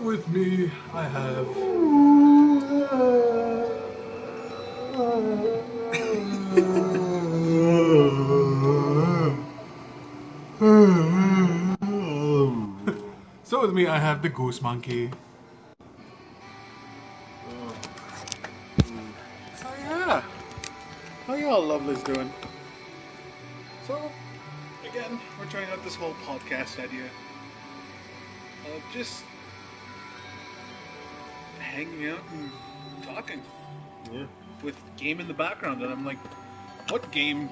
with me, I have. So with me, I have the Goose Monkey. So yeah, how y'all lovelies doing? So, again, we're trying out this whole podcast idea of just hanging out and talking with game in the background. And I'm like, what game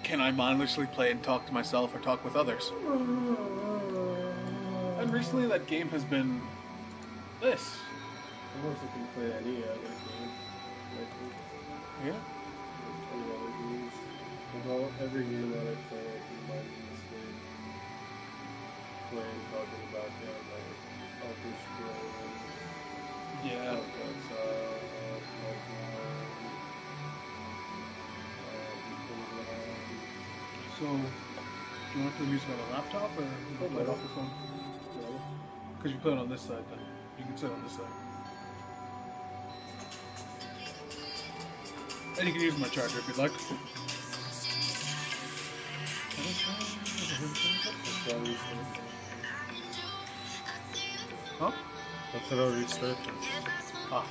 can I mindlessly play and talk to myself or talk with others? And recently that game has been this. Almost you can play any other game. Yeah? Any other games. Every game that I play, I can mindlessly play talking about Elder Scrolls, Yeah. So, do you want to play music on a laptop or you play it off the phone? Because you play it on this side then. You can sit on this side. And you can use my charger if you'd like. Huh? That's what I'll restart this. Ah.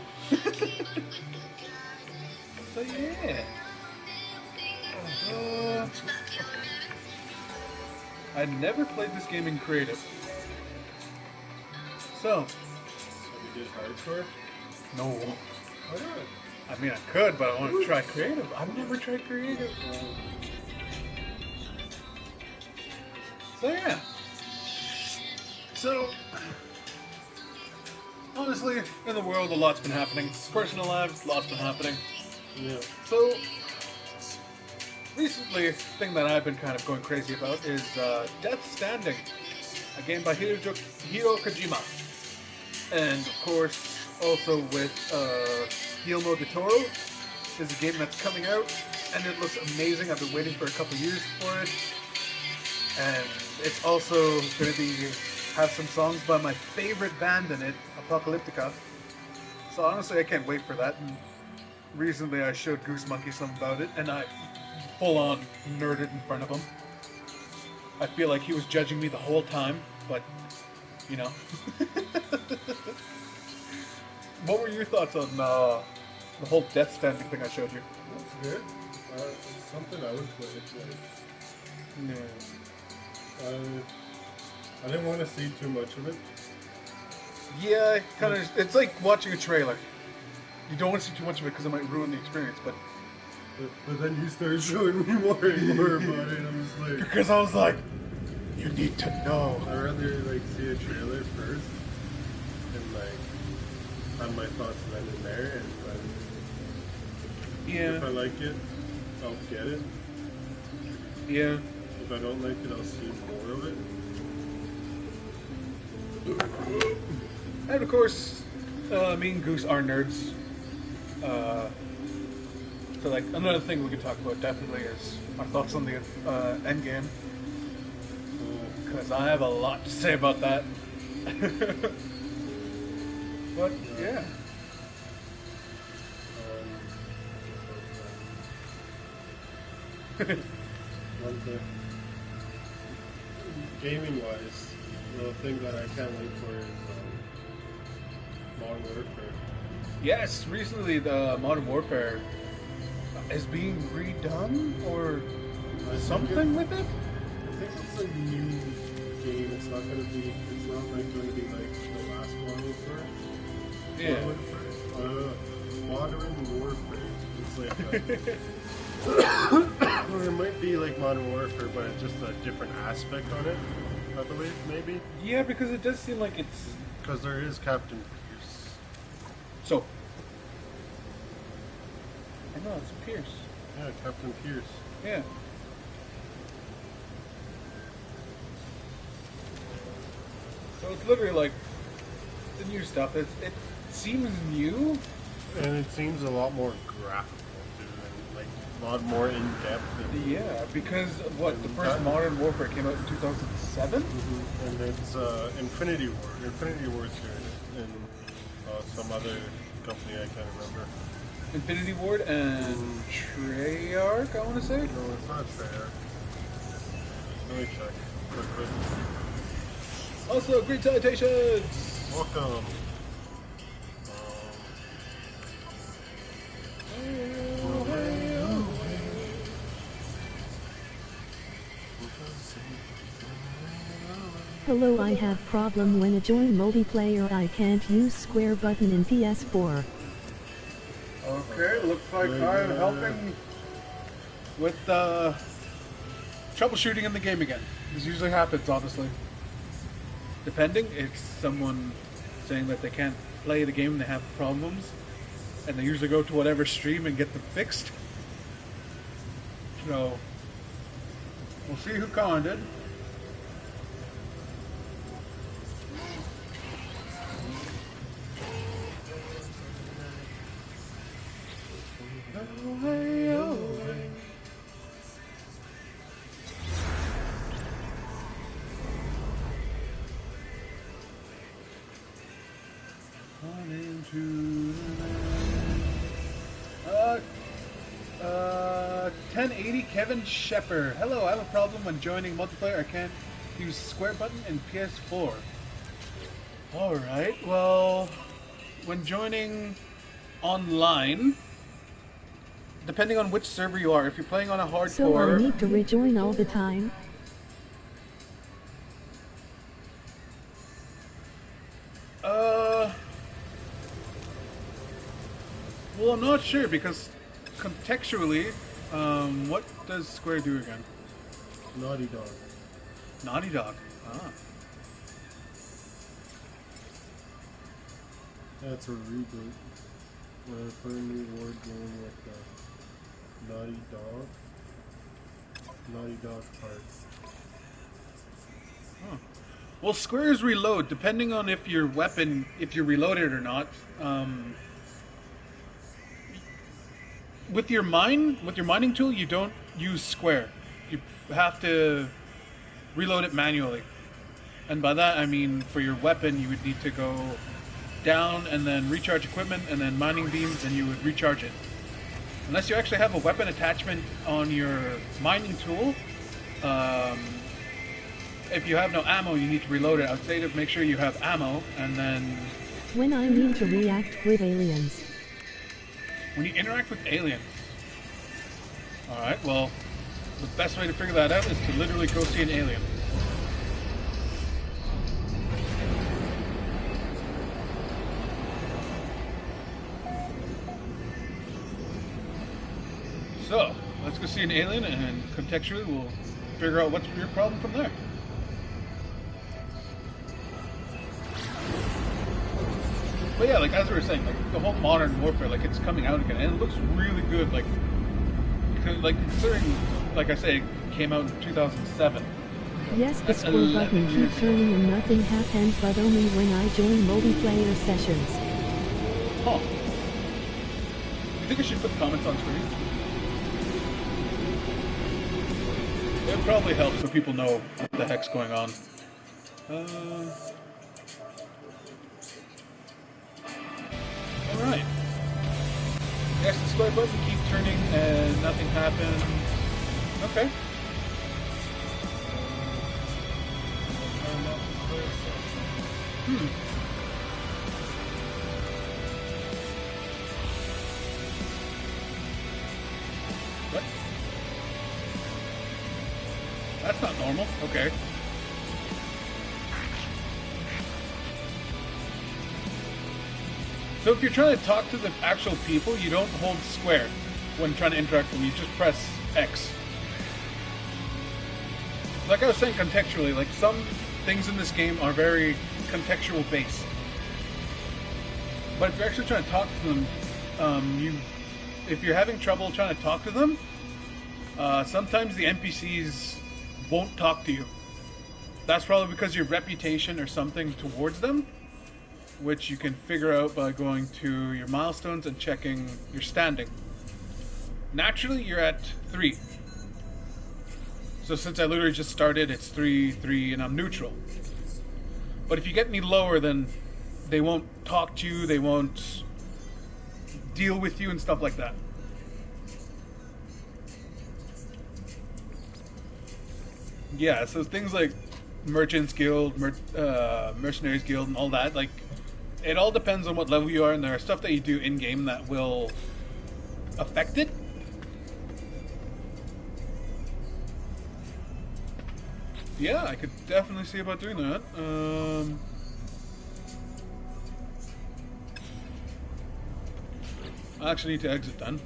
So yeah. I never played this game in creative. So. Have you did hardcore? No. Why not? I mean, I could, but I want to try creative. I've never tried creative. So yeah. So, honestly, in the world, a lot's been happening. Personal lives, lots been happening. Yeah. So, recently, the thing that I've been kind of going crazy about is Death Stranding, a game by Hiro Kojima. And, of course, also with Guillermo del Toro is a game that's coming out, and it looks amazing. I've been waiting for a couple years for it. And it's also going to have some songs by my favorite band in it, Apocalyptica. So honestly, I can't wait for that. And recently I showed Goose Monkey some about it, and I full-on nerded in front of him. I feel like he was judging me the whole time, but, you know. What were your thoughts on the whole Death Stranding thing I showed you? That's good. It's something I would play. Yeah. I didn't want to see too much of it. Yeah, kind of. It's like watching a trailer. You don't want to see too much of it because it might ruin the experience, but then you started showing me more and more about it. I'm just like, because I was like, you need to know. I'd rather see a trailer first and have my thoughts then and there, and Yeah. if I like it, I'll get it. Yeah. If I don't like it, I'll see more of it. And of course, me and Goose are nerds. So another thing we could talk about definitely is our thoughts on the end game. Because I have a lot to say about that. But yeah. One thing, gaming-wise, the thing that I can't wait for is Modern Warfare. Yes, recently the Modern Warfare is being redone or something with it. I think it's a new game. It's not going to be. It's not going to be like the last Modern Warfare. Yeah. Modern Warfare. It's like. Or it might be like Modern Warfare, but it's just a different aspect on it, I believe, maybe. Yeah, because it does seem like it's... Because there is Captain Pierce. So... I know, it's Pierce. Yeah, Captain Pierce. Yeah. So it's literally like the new stuff. It seems new. And it seems a lot more graphical, too, and a lot more in depth. Yeah, because the first Modern Warfare came out in 2006. 7? And it's Infinity War. Infinity War's here, and some other company I can't remember. Infinity Ward and Treyarch, I want to say? No, it's not fair. Let me check quickly. Also, great salutations! Welcome. Hello, I have problem when I join multiplayer. I can't use square button in PS4. Okay, looks like I'm helping with troubleshooting in the game again. This usually happens, honestly. Depending, it's someone saying that they can't play the game and they have problems, and they usually go to whatever stream and get them fixed. So, we'll see who commented. Running to 1080 Kevin Shepard. Hello, I have a problem when joining multiplayer. I can't use square button in PS4. Alright, well, when joining online, depending on which server you are, if you're playing on a hardcore... So I need to rejoin all the time? Well, I'm not sure, because contextually, what does Square do again? Naughty Dog. Naughty Dog. Ah. That's a reboot. For a new word game with Naughty Dog. Naughty Dog parts. Huh. Well, Square's reload, depending on if your weapon, if you reload it or not. With your mining tool, you don't use square. You have to reload it manually. And by that, I mean for your weapon, you would need to go down and then recharge equipment and then mining beams, and you would recharge it. Unless you actually have a weapon attachment on your mining tool, if you have no ammo, you need to reload it. I would say to make sure you have ammo, and then... When I need to react with aliens. When you interact with aliens. Alright, well, the best way to figure that out is to literally go see an alien. So, let's go see an alien, and contextually we'll figure out what's your problem from there. But yeah, like as we were saying, like the whole Modern Warfare, like it's coming out again, and it looks really good. Like considering, like I say, it came out in 2007. Yes, the square button keep turning and nothing happens, but only when I join multiplayer sessions. Huh. You think I should put comments on screen? It would probably help so people know what the heck's going on. Alright. Yes, the square button keep turning and nothing happens. Okay. What? That's not normal. Okay. So if you're trying to talk to the actual people, you don't hold square when trying to interact with them. You just press X. Like I was saying contextually, like some things in this game are very contextual based. But if you're actually trying to talk to them, if you're having trouble trying to talk to them, sometimes the NPCs won't talk to you. That's probably because your reputation or something towards them, which you can figure out by going to your milestones and checking your standing. Naturally, you're at 3. So since I literally just started, it's 3-3, and I'm neutral. But if you get any lower, then they won't talk to you, they won't deal with you, and stuff like that. Yeah, so things like Merchants Guild, Mercenaries Guild, and all that, like, it all depends on what level you are, and there are stuff that you do in-game that will affect it. Yeah, I could definitely see about doing that. I actually need to exit then.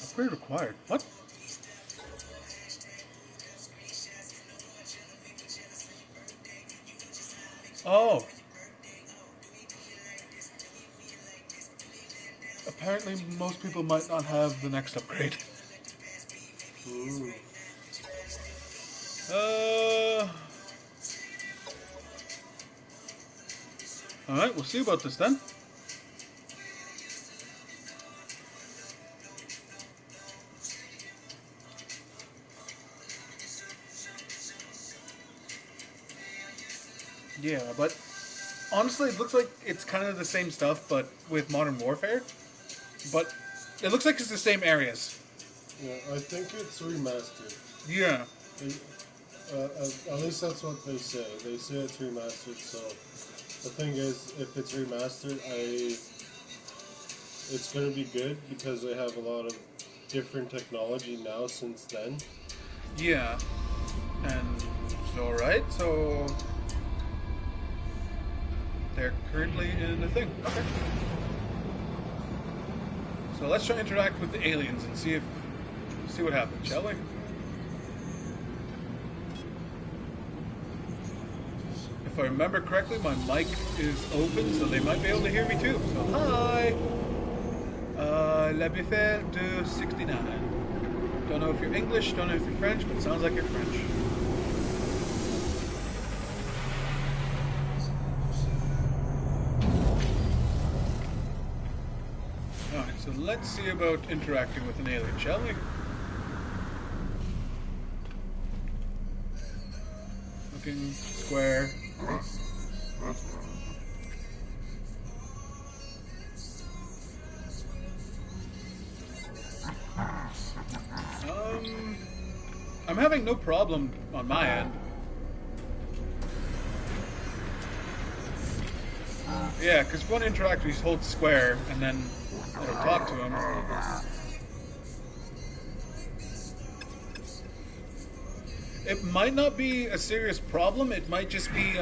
Upgrade required. What? Oh. Apparently most people might not have the next upgrade. Ooh. Alright, we'll see about this then. Yeah, but honestly, it looks like it's kind of the same stuff, but with Modern Warfare. But it looks like it's the same areas. Yeah, I think it's remastered. Yeah. At least that's what they say. They say it's remastered. So the thing is, if it's remastered, it's gonna be good because they have a lot of different technology now since then. Yeah. And so, right, so they're currently in the thing. Okay. So let's try to interact with the aliens and see what happens, shall we? If I remember correctly, my mic is open, so they might be able to hear me too. So hi, la Buffet de 69. Don't know if you're English, don't know if you're French, but it sounds like you're French. Alright, so let's see about interacting with an alien, shall we? Looking square. I'm having no problem on my end. Yeah, because one interact, we hold square, and then it'll talk to him. It might not be a serious problem. It might just be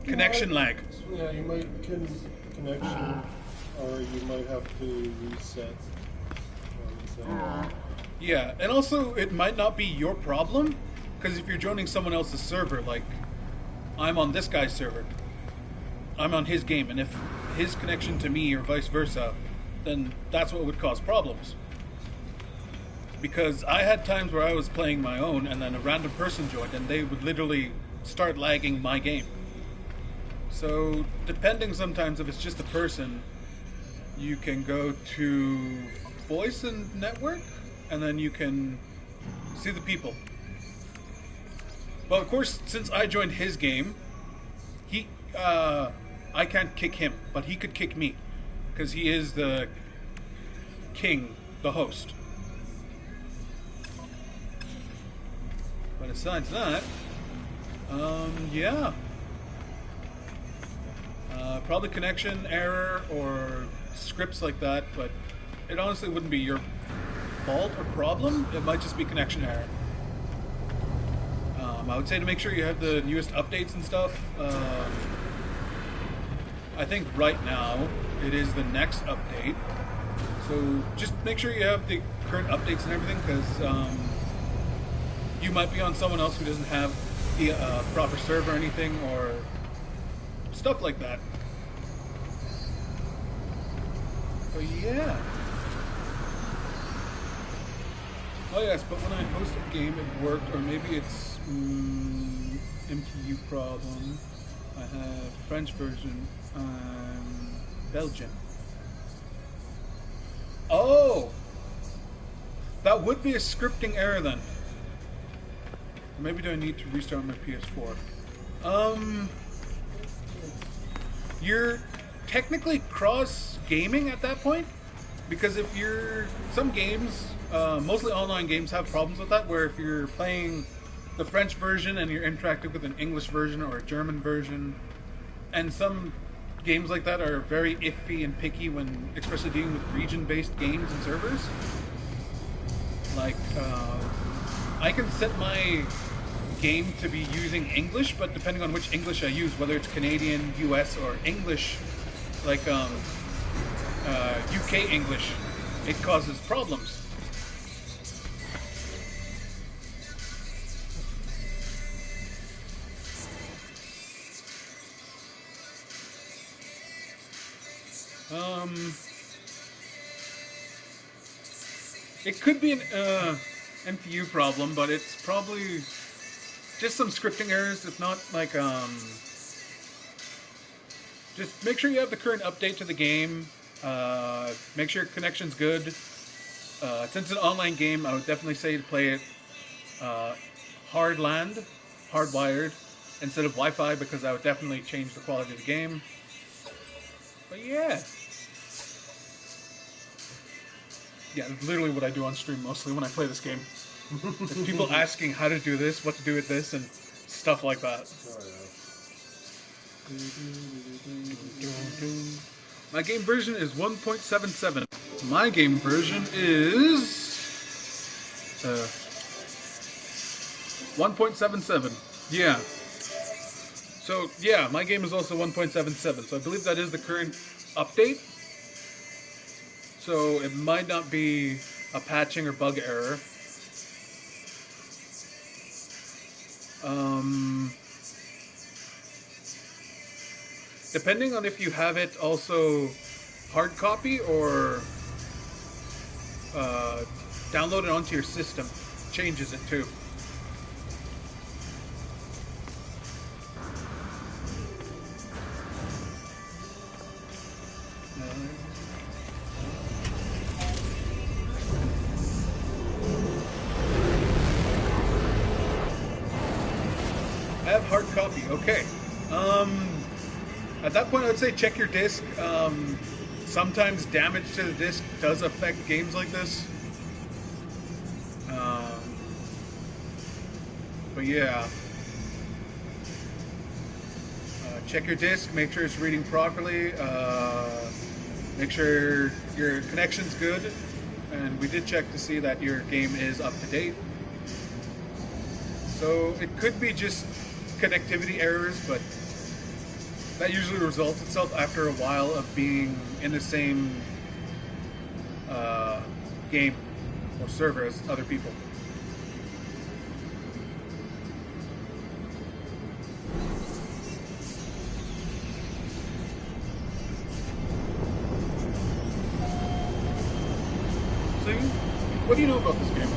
connection lag. Yeah, you might connection, or you might have to reset. Yeah, and also it might not be your problem, because if you're joining someone else's server, like I'm on this guy's server, I'm on his game, and if his connection to me or vice versa, then that's what would cause problems. Because I had times where I was playing my own, and then a random person joined, and they would literally start lagging my game. So, depending sometimes if it's just a person, you can go to voice and network, and then you can see the people. But of course, since I joined his game, I can't kick him, but he could kick me, because he is the king, the host. But besides that, yeah. Probably connection error or scripts like that, but it honestly wouldn't be your fault or problem. It might just be connection error. I would say to make sure you have the newest updates and stuff. I think right now it is the next update. So just make sure you have the current updates and everything, because you might be on someone else who doesn't have the proper server or anything, or stuff like that. So yeah. Oh yes, but when I host a game it worked, or maybe it's MTU problem. I have French version. Belgian. Oh, that would be a scripting error then. Maybe do I need to restart my PS4? Um, you're technically cross gaming at that point because if you're some games, mostly online games, have problems with that. Where if you're playing the French version and you're interacting with an English version or a German version, and some games like that are very iffy and picky when, especially dealing with region-based games and servers. Like, I can set my game to be using English, but depending on which English I use, whether it's Canadian, US, or English, like UK English, it causes problems. Um, it could be an MPU problem, but it's probably just some scripting errors. If not, like just make sure you have the current update to the game. Make sure your connection's good. Since it's an online game, I would definitely say to play it uh, hard land, hardwired, instead of Wi-Fi because that would definitely change the quality of the game. But yeah, literally what I do on stream mostly when I play this game. There's people asking how to do this, what to do with this, and stuff like that. My game version is 1.77. My game version is 1.77. Yeah. So yeah, my game is also 1.77. So I believe that is the current update. So it might not be a patching or bug error. Um, Depending on if you have it also hard copy or download it onto your system, changes it too. I have hard copy. Okay. At that point, I would say check your disc. Sometimes damage to the disc does affect games like this. But yeah. Check your disc. Make sure it's reading properly. Make sure your connection's good. And we did check to see that your game is up to date. So it could be just connectivity errors, but that usually resolves itself after a while of being in the same game or server as other people. So, what do you know about this game?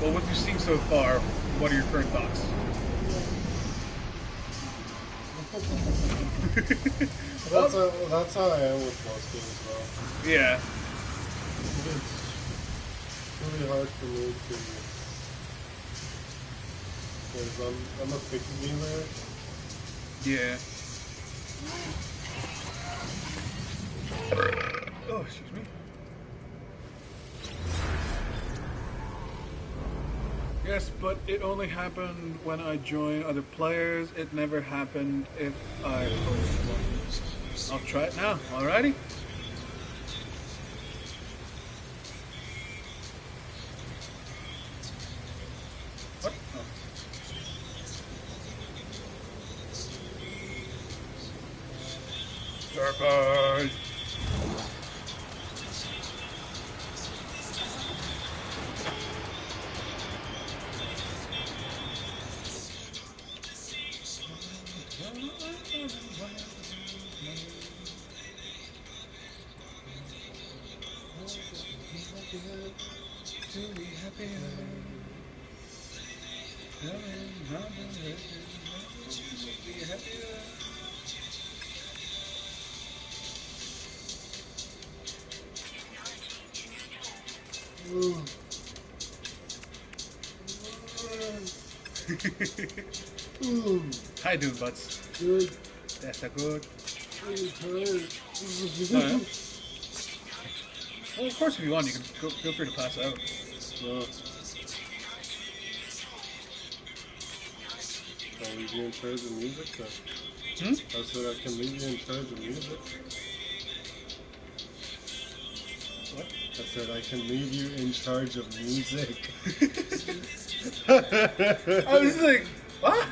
Well, what you've seen so far, what are your current thoughts? That's how I am with most games, though. Yeah. It's really hard for me to, because I'm a picky gamer. Yeah. Oh, excuse me. Yes, but it only happened when I joined other players. It never happened if I host one. I'll try it now. Alrighty. What? Oh. Purple. How you doing, buds? Good. That's a good. I'm tired. Alright. Well, of course, if you want, you can feel free to pass out. I'll leave you in charge of music then. Hmm? I said I can leave you in charge of music. What? I said I can leave you in charge of music. I was like, what?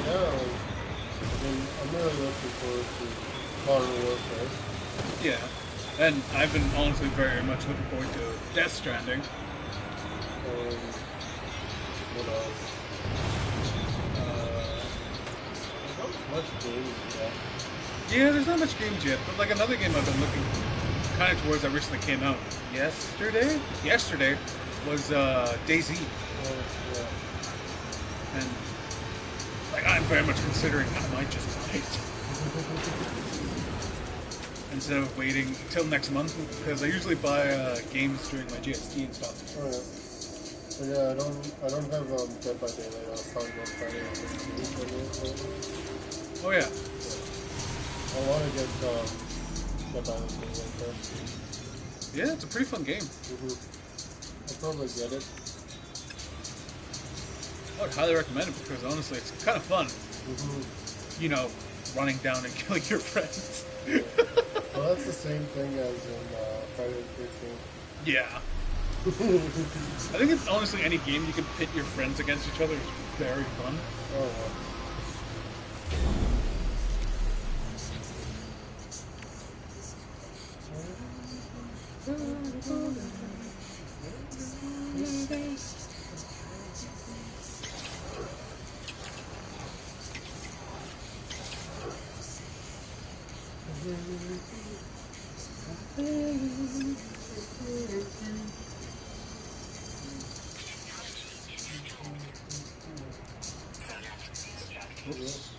Now, I'm really looking forward to Modern Warfare. Yeah. And I've been honestly very much looking forward to Death Stranding. What else? There's not much games yet. Yeah, there's not much games yet, but like another game I've been looking kind of towards that recently came out yesterday. Yesterday was DayZ, Yeah. and like I'm very much considering I might just buy it instead of waiting till next month because I usually buy games during my GST and stuff. Oh yeah. But yeah, I don't have Dead by Daylight. I'll probably go Friday the 13th on it. Oh yeah, I want to get Dead by Daylight first. yeah, it's a pretty fun game. I'll probably get it. I would highly recommend it because honestly, it's kind of fun. You know, running down and killing your friends. Well, that's the same thing as in Friday the 13th. Yeah. I think it's honestly any game you can pit your friends against each other is very fun. Oh, well. Oops.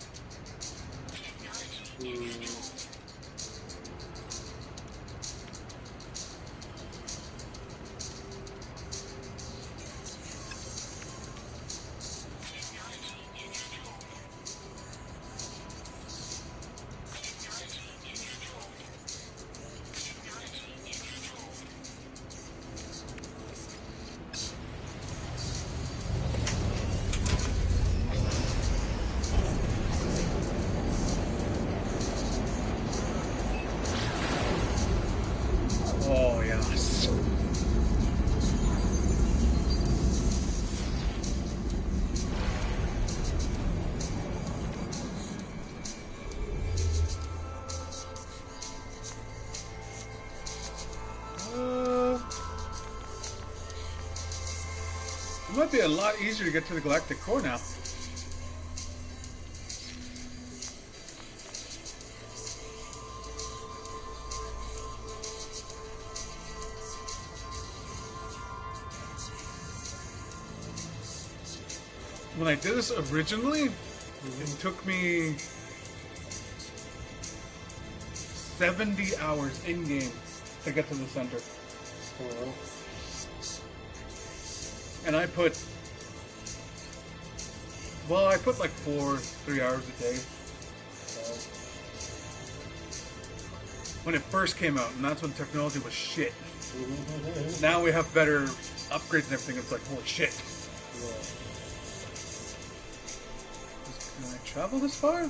Oh yes. It might be a lot easier to get to the Galactic Core now. When I did this originally, it took me 70 hours in-game to get to the center. Oh, And I put like 3 hours a day when it first came out, and that's when technology was shit. Now we have better upgrades and everything. It's like, holy shit. Can I travel this far?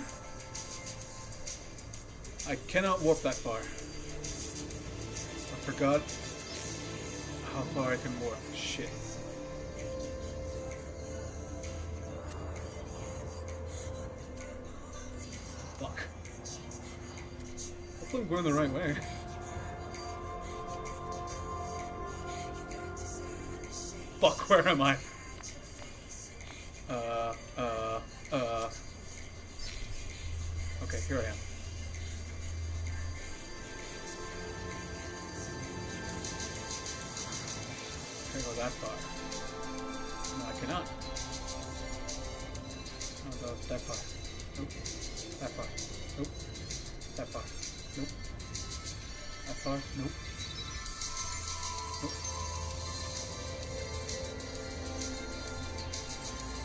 I cannot warp that far. I forgot how far I can warp. Shit. Fuck. Hopefully I'm going the right way. Fuck, where am I? Okay, here I am. that far. No, I cannot. How about that far? Nope. That far. Nope. That far. Nope. That far. Nope. Nope.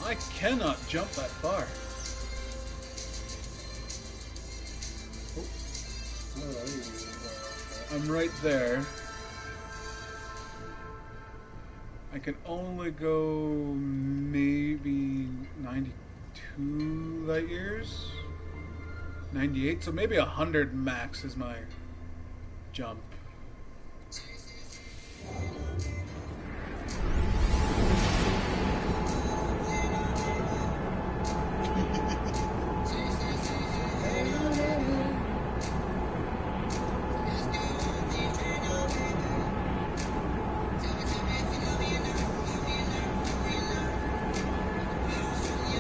I cannot jump that far. I'm right there. I can only go maybe 92 light years? 98, so maybe 100 max is my jump.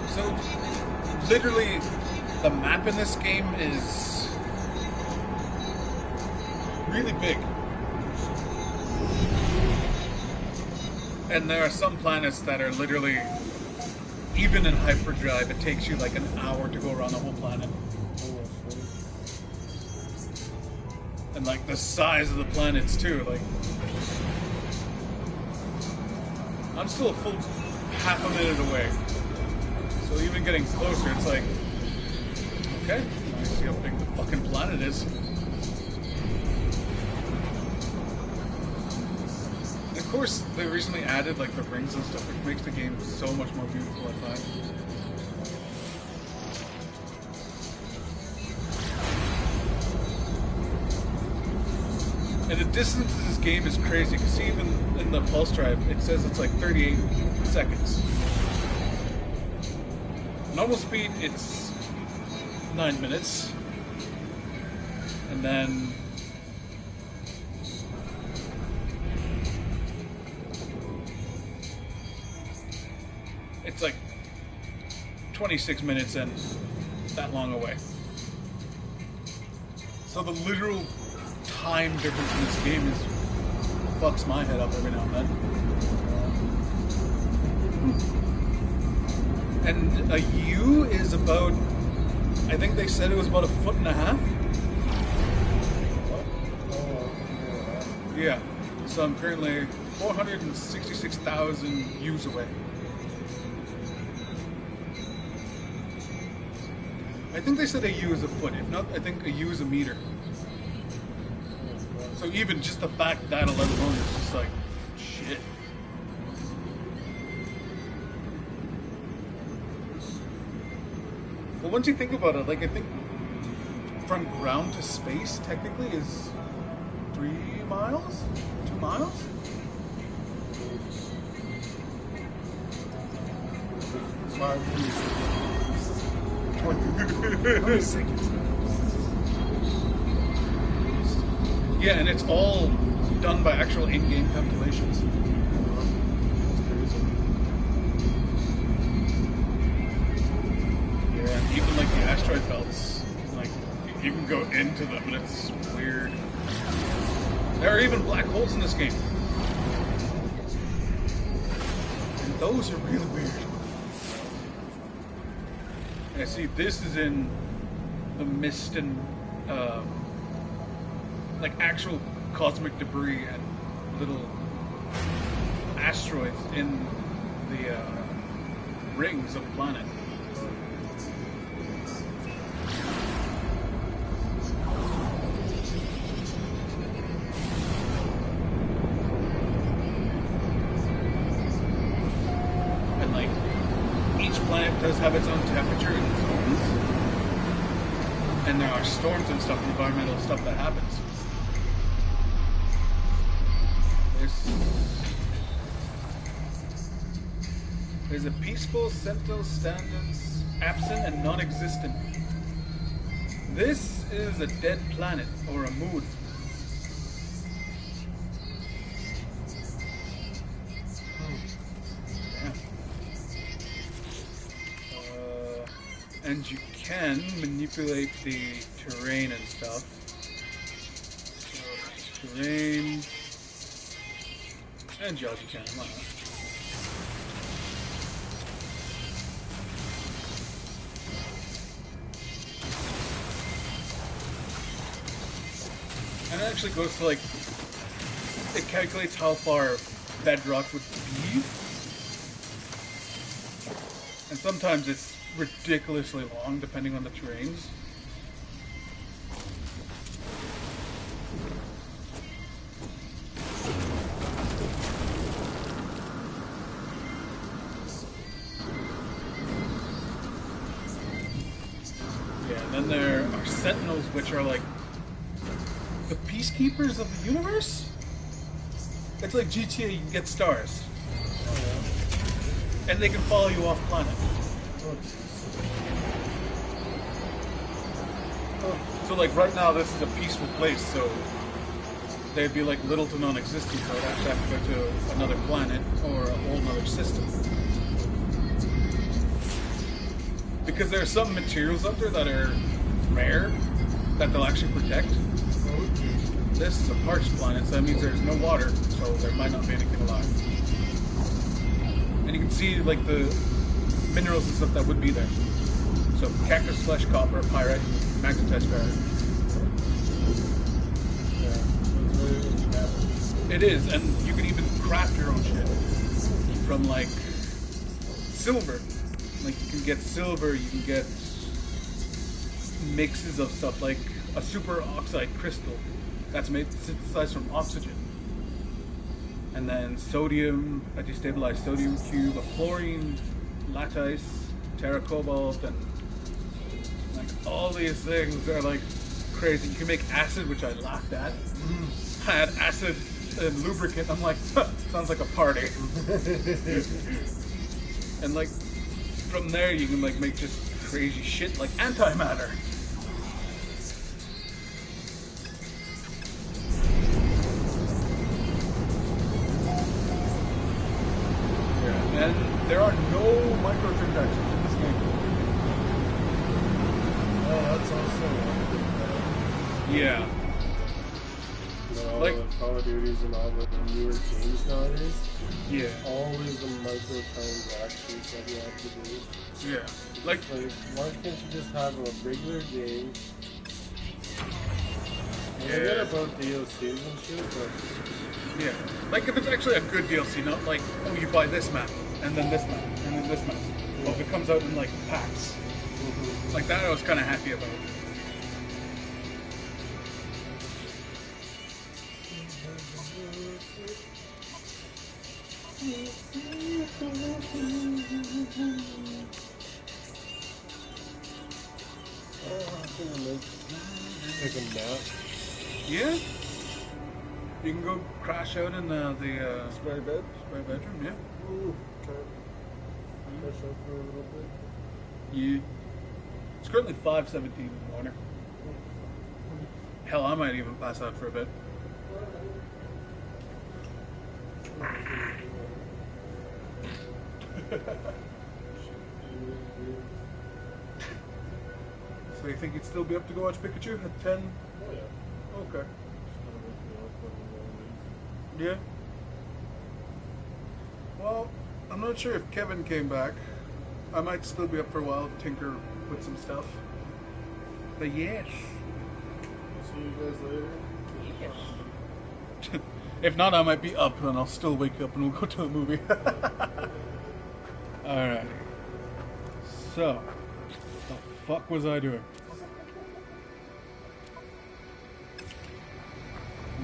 So, literally, the map in this game is really big. And there are some planets that are literally, even in hyperdrive, it takes you like an hour to go around the whole planet. And like the size of the planets too, like I'm still a full half a minute away. So even getting closer, it's like, okay, I see how big the fucking planet is. And of course, they recently added like the rings and stuff, which makes the game so much more beautiful, I find. And the distance of this game is crazy, because even in the pulse drive, it says it's like 38 seconds. Normal speed, it's 9 minutes. And then it's like 26 minutes and that long away. So the literal time difference in this game is fucks my head up every now and then. And a U is about, I think they said it was about 1.5 feet. Yeah. So I'm currently 466,000 U's away. I think they said a U is a foot. If not, I think a U is a meter. So even just the fact that alone is just like, shit. But once you think about it, like I think from ground to space technically is 3 miles? 2 miles? Yeah, and it's all done by actual in-game calculations. Yeah, and even like the asteroid belts, like you can go into them, and it's weird. There are even black holes in this game, and those are really weird. Yeah, see, this is in the mist and like actual cosmic debris and little asteroids in the rings of the planet. And like each planet does have its own temperature and zones, and there are storms and stuff, environmental stuff that happens. There's a peaceful central standards absent and non-existent. This is a dead planet or a moon. Yeah. And you can manipulate the terrain and stuff. So, terrain. And Geology Cannon, why not? And it actually goes to like, it calculates how far bedrock would be. And sometimes it's ridiculously long depending on the terrains. Yeah, and then there are sentinels, which are like the peacekeepers of the universe. It's like GTA, you can get stars. And they can follow you off planet. So like right now this is a peaceful place, so they'd be like little to non-existent, so I'd actually have to go to another planet or a whole other system. Because there are some materials out there that are rare that they'll actually protect. This is a parched planet, so that means there's no water, so there might not be anything alive. And you can see like the minerals and stuff that would be there. So cactus flesh, copper, pyrite, magnetite barite. It is, and you can even craft your own shit from like silver. Like you can get silver, you can get mixes of stuff like a super oxide crystal that's made synthesized from oxygen. And then sodium, a destabilized sodium cube, a fluorine lattice, terra cobalt, and like all these things are like crazy. You can make acid, which I laughed at. I had acid and lubricant. I'm like, sounds like a party. And like from there, you can like make just crazy shit like antimatter. And there are no microtransactions in this game. Oh, that's also Yeah. like Like- the Call of Duties and all the newer games nowadays. Yeah. Always the microtransactions that you have to do. Yeah. Like, Why can't you just have a regular game? I Yeah. forget about DLCs and shit, but yeah. Like if it's actually a good DLC, not like, oh, you buy this map, and then this map, and then this map. Well, if it comes out in like packs. Like that I was kind of happy about. take a nap. Yeah. You can go crash out in the spare bedroom, yeah. Ooh, okay. Catch up for a little bit. Yeah. It's currently 5:17 in the morning. Hell, I might even pass out for a bit. So you think you'd still be up to go watch Pikachu at 10? Oh yeah. Okay. Yeah. Well, I'm not sure if Kevin came back. I might still be up for a while, tinker with some stuff. But yes. See you guys later. If not, I might be up and I'll still wake up and we'll go to a movie. Alright. So, what the fuck was I doing?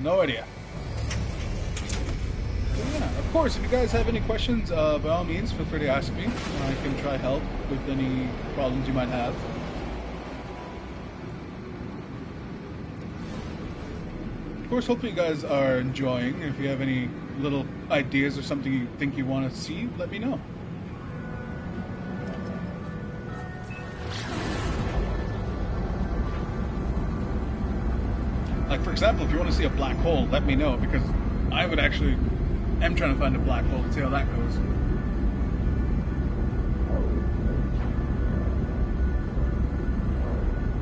No idea. So yeah, of course, if you guys have any questions, by all means, feel free to ask me. I can try help with any problems you might have. Of course, hopefully you guys are enjoying. If you have any little ideas or something you think you want to see, let me know. Like, for example, if you want to see a black hole, let me know, because I would actually am trying to find a black hole and see how that goes.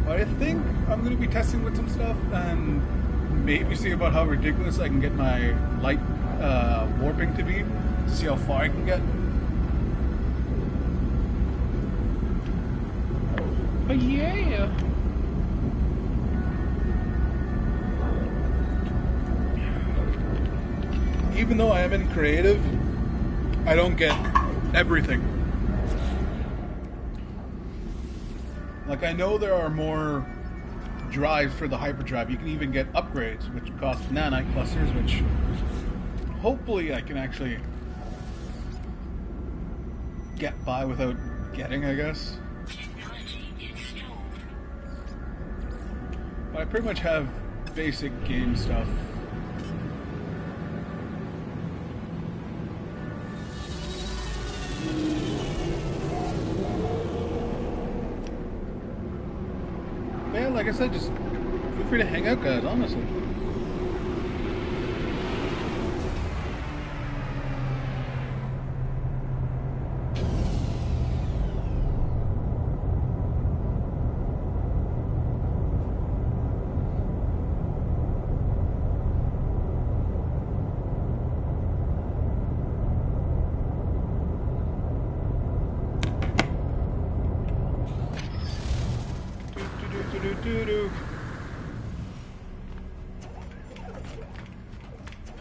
I think I'm going to be testing with some stuff and maybe see about how ridiculous I can get my light warping to be, to see how far I can get. But yeah. Even though I am in creative, I don't get everything. Like, I know there are more drives for the hyperdrive. You can even get upgrades, which cost nanite clusters, which hopefully I can actually get by without getting, I guess. But I pretty much have basic game stuff. Man, like I said, just feel free to hang out, guys, honestly.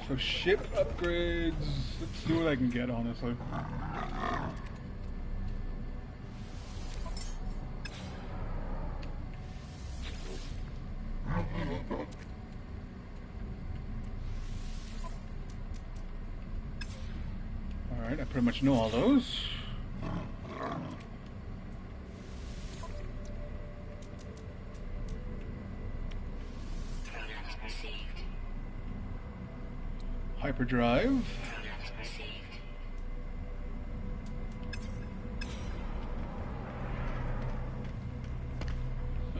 So ship upgrades, let's see what I can get, honestly. Alright, I pretty much know all those. Hyperdrive.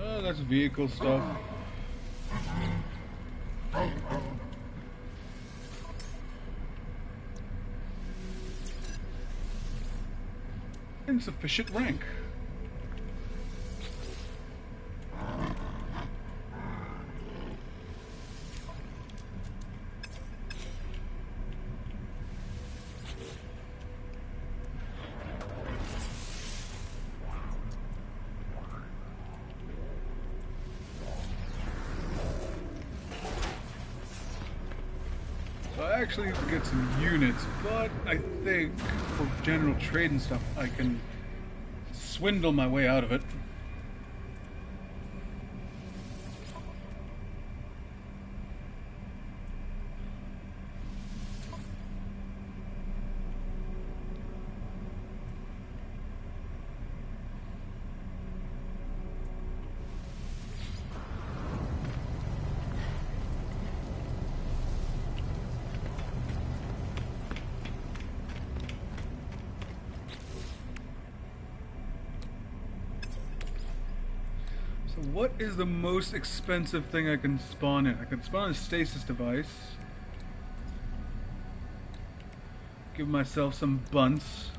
Oh, that's vehicle stuff. Insufficient rank. I actually need to get some units, but I think for general trade and stuff, I can swindle my way out of it. So what is the most expensive thing I can spawn in? I can spawn a stasis device. Give myself some bunts.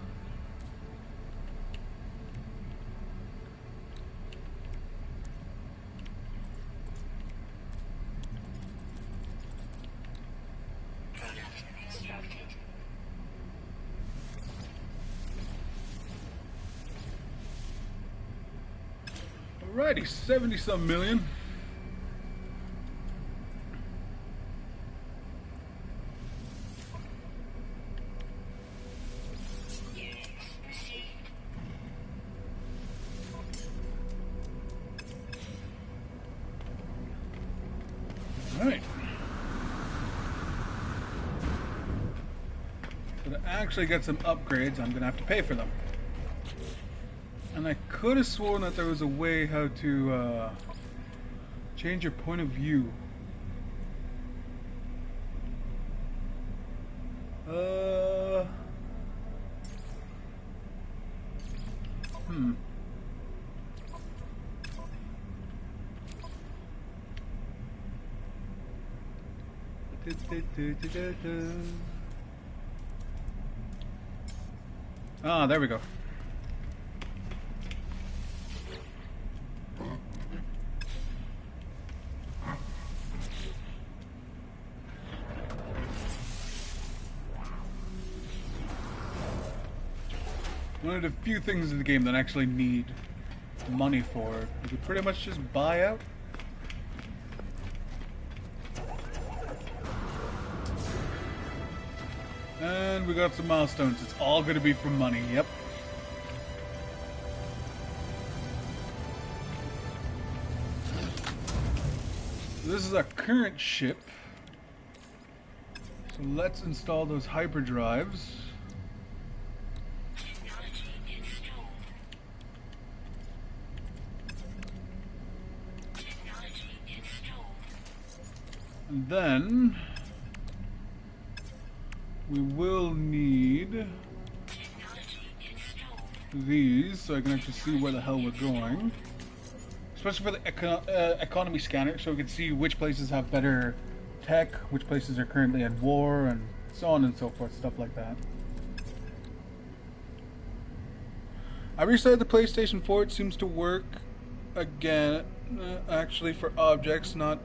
Alrighty, 70-some million. Alright. So to actually get some upgrades, I'm gonna have to pay for them. And I could have sworn that there was a way how to change your point of view. Ah, there we go. One of the few things in the game that I actually need money for. You can pretty much just buy out. And we got some milestones. It's all going to be for money. Yep. So this is our current ship. So let's install those hyperdrives. And then we will need these so I can actually see where the hell we're going. Especially for the economy scanner, so we can see which places have better tech, which places are currently at war, and so on and so forth, stuff like that. I restarted the PlayStation 4, it seems to work again, actually for objects, not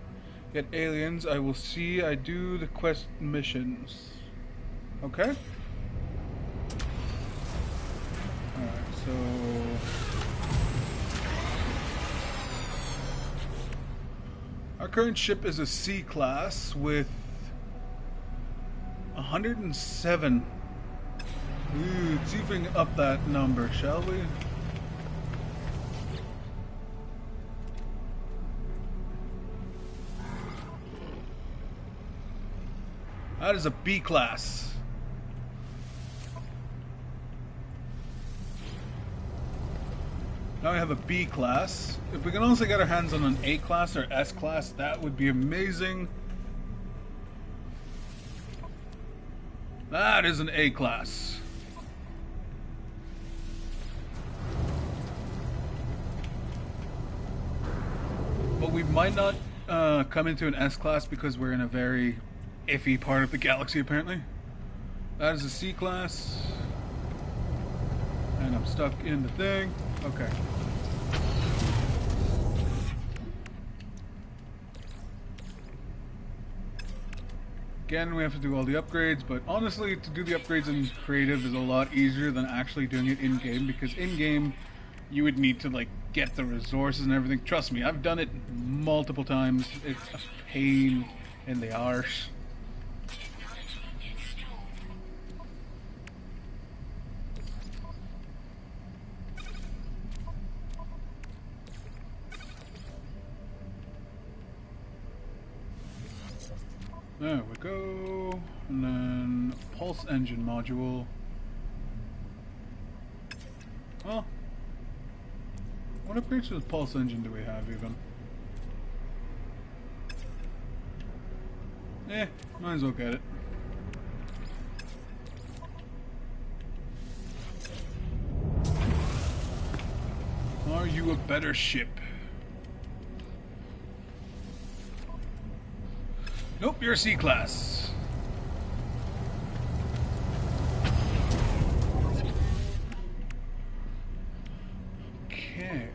yet aliens. I will see, I do the quest missions. Okay? Alright, so... our current ship is a C class with 107. Ooh, let's see if we can up that number, shall we? That is a B class. Now we have a B class. If we can also get our hands on an A class or S class, that would be amazing. That is an A class. But we might not come into an S class because we're in a very iffy part of the galaxy, apparently. That is a C class. And I'm stuck in the thing. Okay. Again, we have to do all the upgrades, but honestly, to do the upgrades in creative is a lot easier than actually doing it in-game, because in-game, you would need to, like, get the resources and everything. Trust me, I've done it multiple times. It's a pain in the arse. There we go, and then pulse engine module. Well, what upgrades to the pulse engine do we have even? Might as well get it. Are you a better ship? Nope, you're a C class. Okay.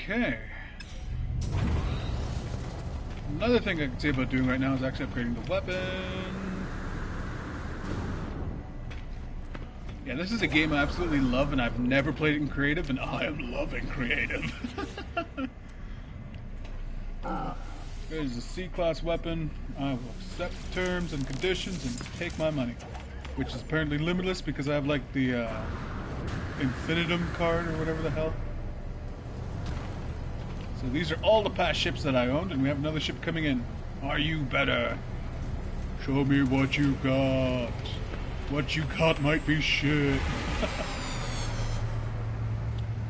Okay. Another thing I can say about doing right now is actually upgrading the weapon. Yeah, this is a game I absolutely love, and I've never played it in creative, and I am loving creative. There's a C-class weapon. I will accept terms and conditions and take my money, which is apparently limitless because I have like the infinitum card or whatever the hell. So these are all the past ships that I owned, and we have another ship coming in. Are you better? Show me what you got. What you got might be shit.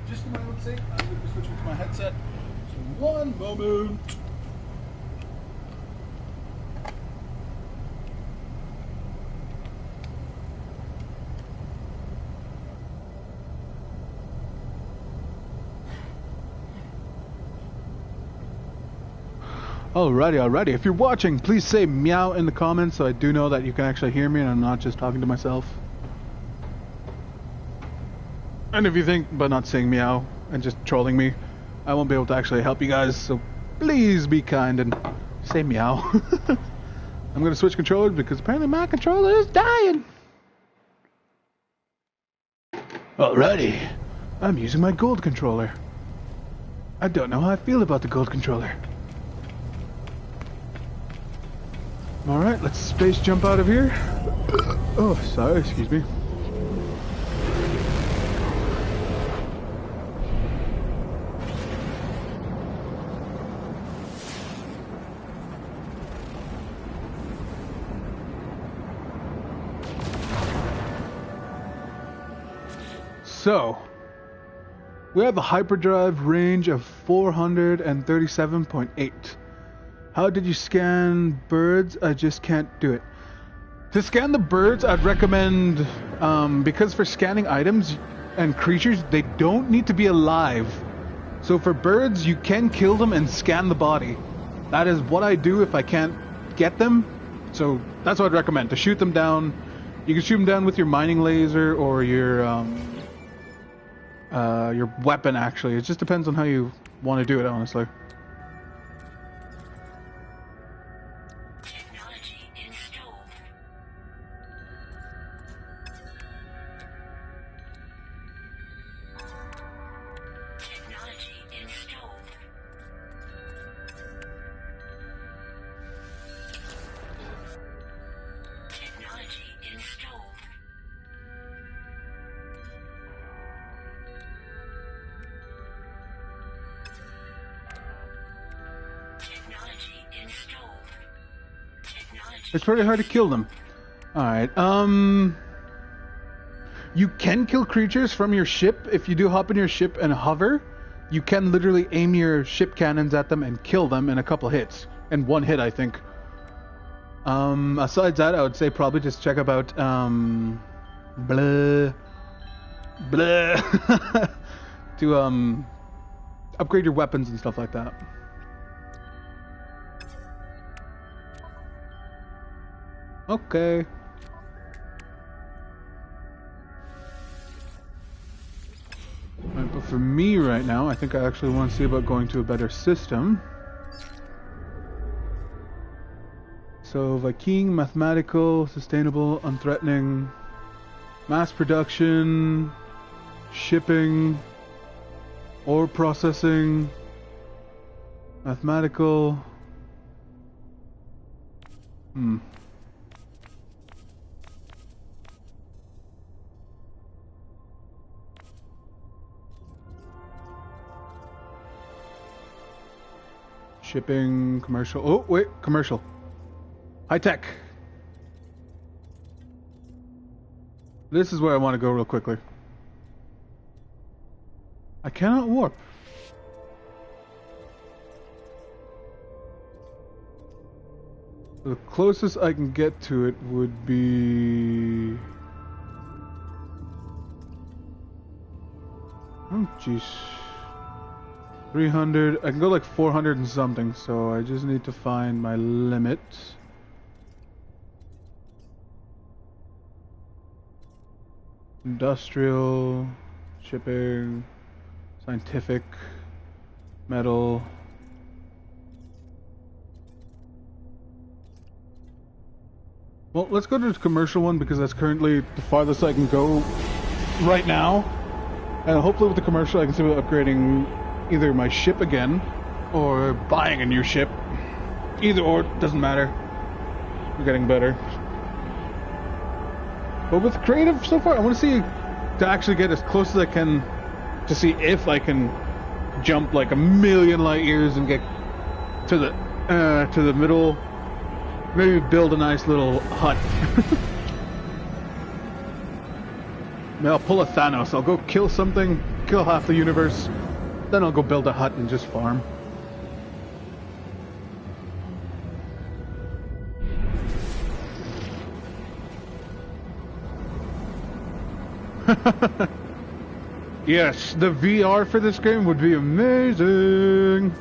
Just for my own sake, I'm going to switch with my headset. So one moment. Alrighty. If you're watching, please say meow in the comments so I do know that you can actually hear me and I'm not just talking to myself. And if you think by not saying meow and just trolling me, I won't be able to actually help you guys, so please be kind and say meow. I'm gonna switch controllers because apparently my controller is dying. Alrighty, I'm using my gold controller. I don't know how I feel about the gold controller. Alright, let's space jump out of here. Oh, sorry, excuse me. So, we have a hyperdrive range of 437.8. How did you scan birds? I just can't do it. To scan the birds, I'd recommend, because for scanning items and creatures, they don't need to be alive. So for birds, you can kill them and scan the body. That is what I do if I can't get them. So that's what I'd recommend, to shoot them down. You can shoot them down with your mining laser or your weapon, actually. It just depends on how you want to do it, honestly. It's pretty hard to kill them. Alright, you can kill creatures from your ship. If you do hop in your ship and hover, you can literally aim your ship cannons at them and kill them in a couple hits. In one hit, I think. Besides that, I would say probably just check about, to, upgrade your weapons and stuff like that. Okay. Right, but for me right now, I think I actually want to see about going to a better system. So, Viking, mathematical, sustainable, unthreatening, mass production, shipping, ore processing, mathematical. Shipping, commercial. Oh, wait, commercial. High tech. This is where I want to go real quickly. I cannot warp. The closest I can get to it would be... Oh, jeez. 300. I can go like 400 and something, so I just need to find my limit. Industrial, shipping, scientific, metal. Well, let's go to the commercial one because that's currently the farthest I can go right now. And hopefully with the commercial I can see about upgrading either my ship again or buying a new ship. Either or, doesn't matter. We're getting better. But with creative so far, I want to see to actually get as close as I can to see if I can jump like a million light years and get to the middle. Maybe build a nice little hut. Maybe I'll pull a Thanos. I'll go kill something, kill half the universe, then I'll go build a hut and just farm. Yes, the VR for this game would be amazing.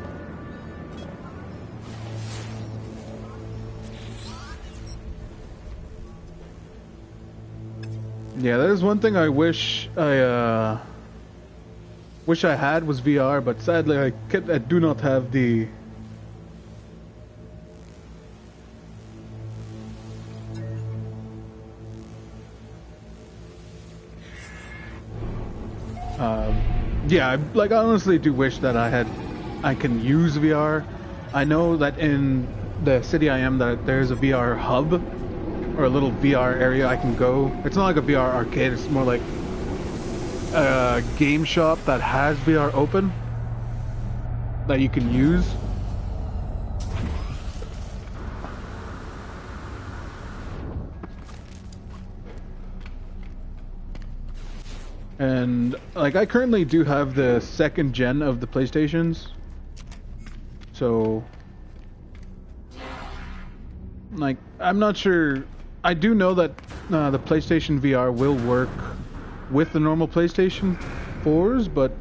Yeah, that is one thing I wish I had was VR, but sadly I do not have the. Yeah, I honestly do wish that I can use VR. I know that in the city I am that there's a VR hub or a little VR area I can go. It's not like a VR arcade, it's more like a game shop that has VR open that you can use. And like I currently do have the second gen of the PlayStations. So like I'm not sure. I do know that the PlayStation VR will work with the normal PlayStation 4s, but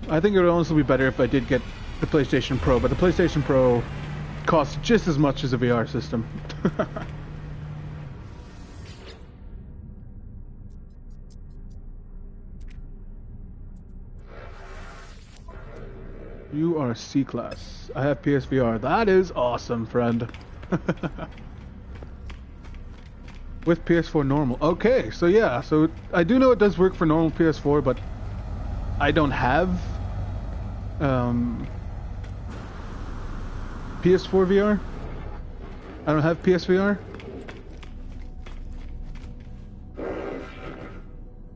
I think it would honestly be better if I did get the PlayStation Pro, but the PlayStation Pro costs just as much as a VR system. You are C-Class. I have PSVR. That is awesome, friend. With PS4 normal. Okay, so yeah, so I do know it does work for normal PS4, but I don't have PS4 VR. I don't have PSVR.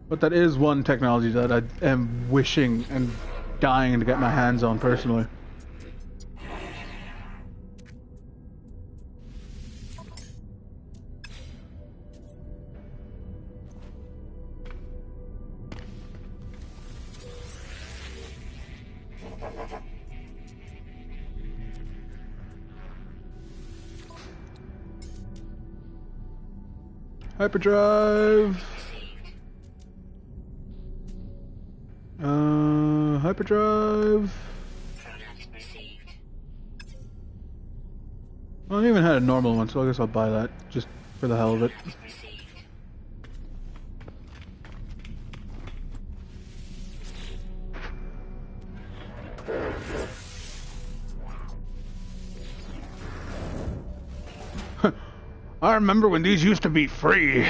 But that is one technology that I am wishing and dying to get my hands on personally. Hyperdrive. Hyperdrive. I don't even had a normal one, so I guess I'll buy that just for the hell of it. I remember when these used to be free.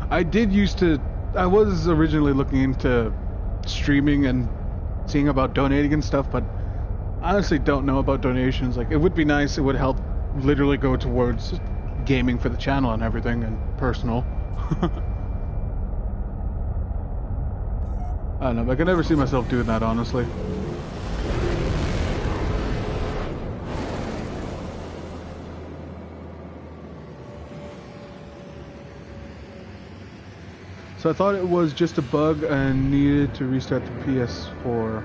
I was originally looking into streaming and seeing about donating and stuff, but I honestly don't know about donations. Like, it would be nice, it would help literally go towards gaming for the channel and everything, and personal. I don't know, but I can never see myself doing that, honestly. So I thought it was just a bug and needed to restart the PS4.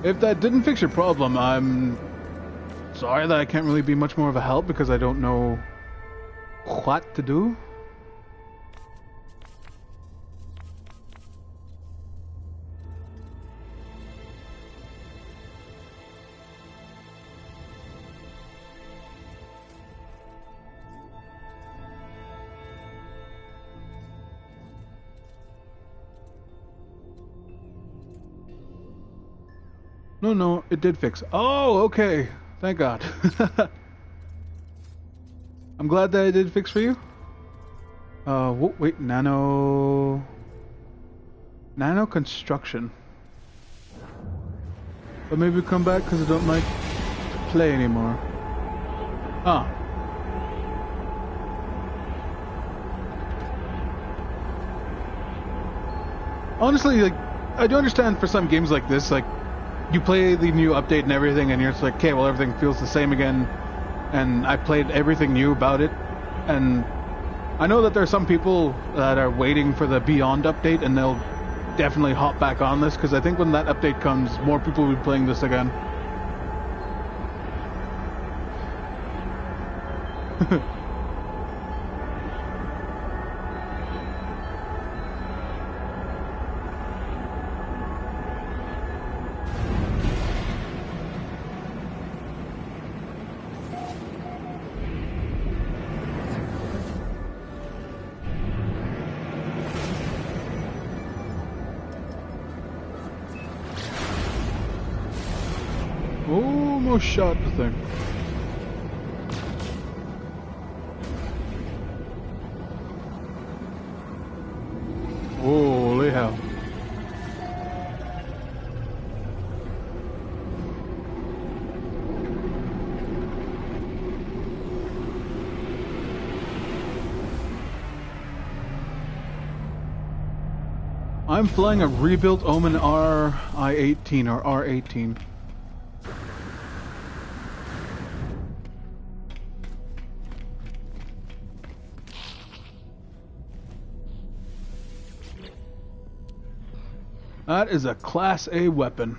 If that didn't fix your problem, I'm sorry that I can't really be much more of a help because I don't know what to do. No, it did fix. Oh, okay. Thank God. I'm glad that it did fix for you. Wait, nano construction. But maybe come back because I don't like to play anymore. Ah. Honestly, like, I do understand for some games like this, like, you play the new update and everything, and you're just like, okay, well, everything feels the same again. And I played everything new about it. And I know that there are some people that are waiting for the Beyond update, and they'll definitely hop back on this, because I think when that update comes, more people will be playing this again. Almost shot the thing. Holy hell. I'm flying a rebuilt Omen RI-18 or R-18. That is a Class A weapon.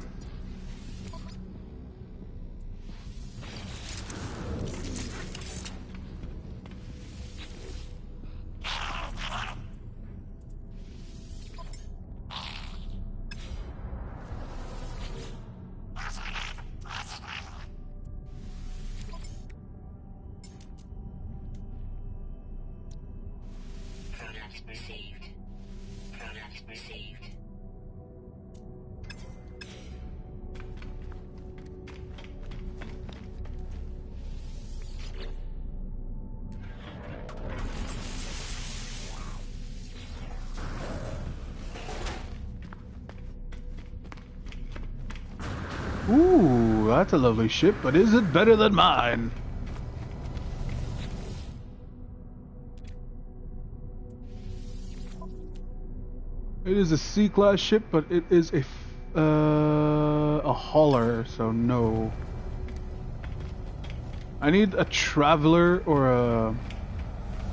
Ooh, that's a lovely ship, but is it better than mine? It is a C-class ship, but it is a hauler, so no. I need a traveler or a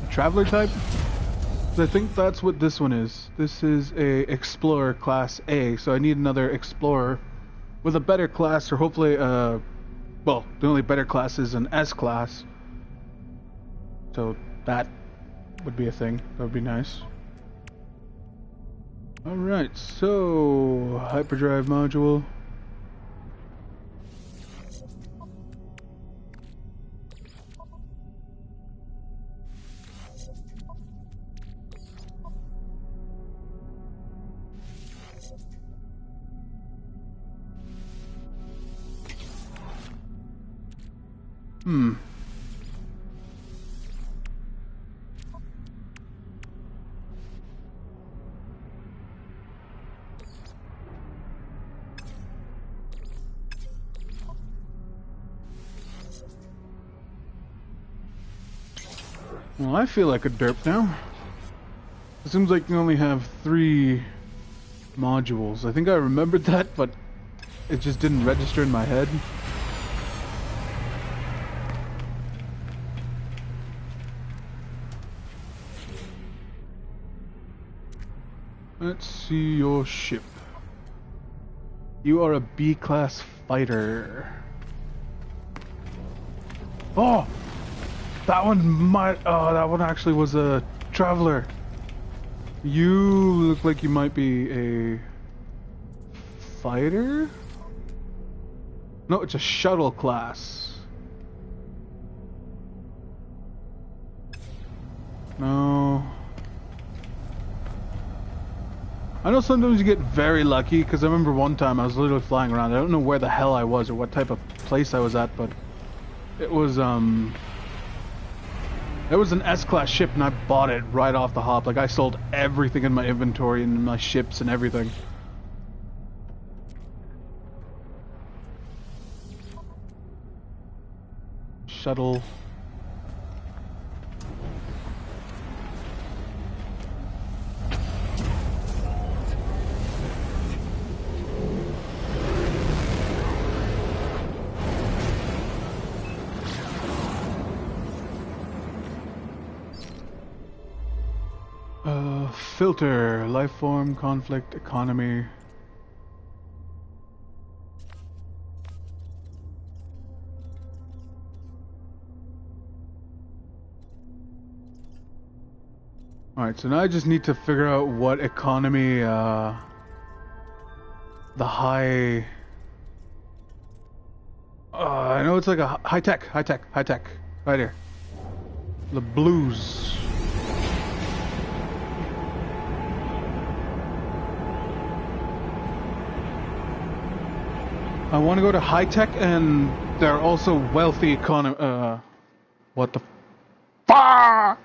traveler type. 'Cause I think that's what this one is. This is a explorer class A, so I need another explorer with a better class, or hopefully, well, the only better class is an S class. So that would be a thing. That would be nice. Alright, so hyperdrive module. Well, I feel like a derp now. It seems like you only have 3 modules. I think I remembered that, but it just didn't register in my head. Let's see your ship. You are a B-class fighter. Oh! That one might... Oh, that one actually was a traveler. You look like you might be a... fighter? No, it's a shuttle class. No... I know sometimes you get very lucky, because I remember one time I was literally flying around. I don't know where the hell I was or what type of place I was at, but it was an S-class ship and I bought it right off the hop. Like, I sold everything in my inventory and my ships and everything. Shuttle. Filter, life form, conflict, economy. Alright, so now I just need to figure out what economy, the high... I know it's like a high tech, right here. The blues. want to go to high tech, and they're also wealthy economy. What the? Fuck!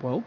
Welp.